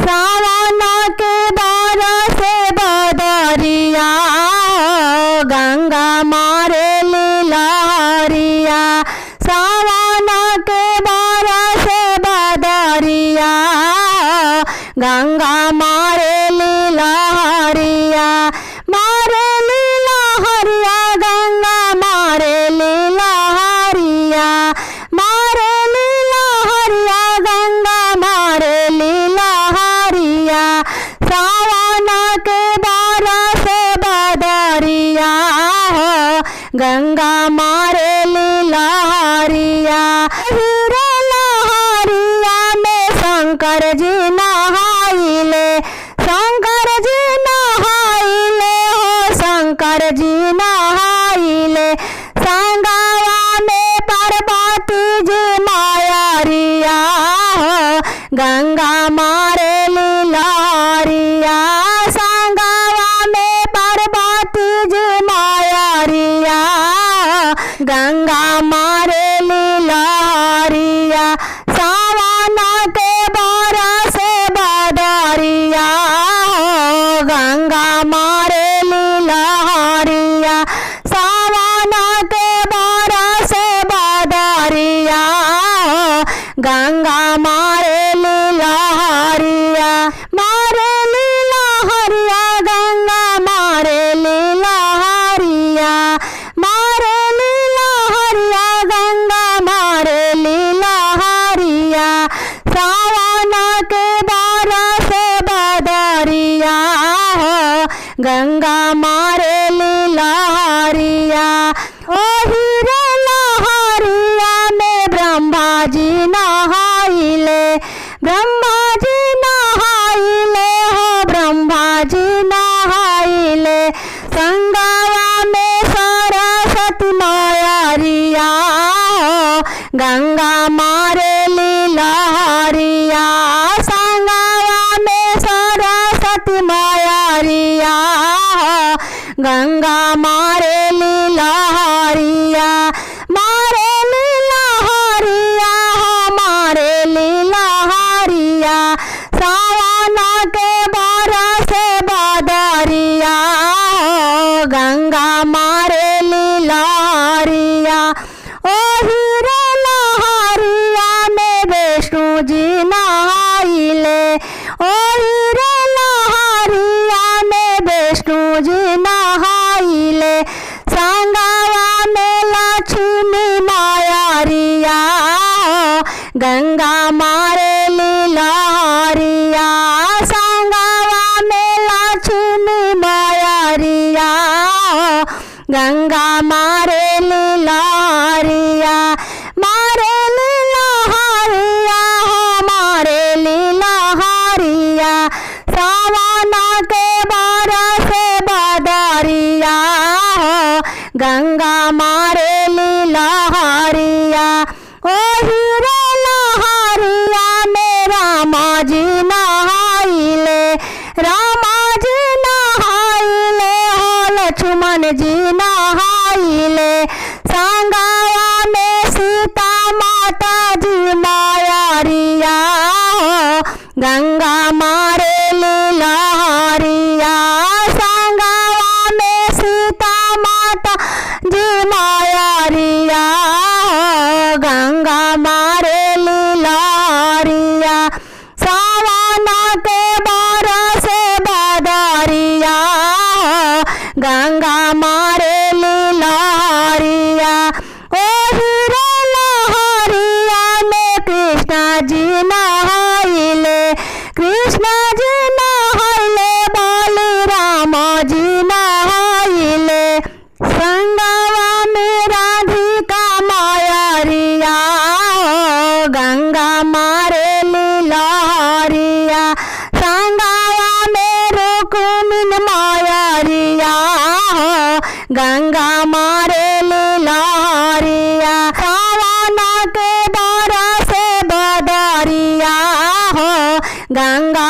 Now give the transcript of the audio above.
सावन के बरस बदरिया गंगा मारे लहरिया। सावन के बरस बदरिया गंगा मारे लहरिया। मारे लहरिया गंगा मारे लहरिया। मारे लहरिया गंगा मारे लहरिया। सावन के बरस बदरिया गंगा मारे लहरिया। हीरे लहरिया में शंकर जी नहाइले। शंकर जी नहाइले हो शंकर जी नहाइले। संगवा में पार्वती जी मायारिया गंगा मारे लहरिया। संगवा में पार्वती जी मायारिया गंगा मारे लहरिया। सावन के बरस बदरिया गंगा मारे लहरिया। सावन के बरस बदरिया गंगा मारे लहरिया। मारे लहरिया गंगा मारे लहरिया। मारे लहरिया गंगा मारे लहरिया। सावन के बरस बदरिया गंगा मारे लहरिया। ओ हीरे लहरिया में ब्रह्मा जी नहाइले। ब्रह्मा जी नहाइले हो ब्रह्मा जी नहाइले। संगवा में सरस्वती मायारिया गंगा मारे लहरिया। संगवा में सरस्वती मायारिया गंगा मारे लहरिया। मारे लहरिया हो मारे लहरिया। सावन के बरस बदरिया गंगा मारे लहरिया। ओ हीरे लहरिया में विष्णु जी नहाइले। ओ हीरे लहरिया में विष्णु जी नहाइले। संगवा में लक्ष्मी मायारिया गंगा मारे लहरिया। संगवा में लक्ष्मी मायारिया गंगा मारे लहरिया। मारे लहरिया हो मारे लहरिया। सावन के बरस बदरिया गंगा मारे लहरिया। ओ हीरे लहरिया में रामा जी नहाइले। रामा जी नहाइले हो लक्ष्मण जी नहाइले। संगवा में सीता माता जी मायारिया गंगा मारे लहरिया। संगवा में सीता माता जी मायारिया गंगा मारे लहरिया। सावन के बरस बदरिया गंगा मारे लहरिया। ओ हीरे लहरिया में कृष्ण जी नहाइले। कृष्ण जी नहाइले बलराम जी नहाइले। संगवा में राधिका मायारिया गंगा मारे लहरिया। संगवा में रुक्मिणी मायारिया गंगा मारे लहरिया। सावन के बरस बदरिया गंगा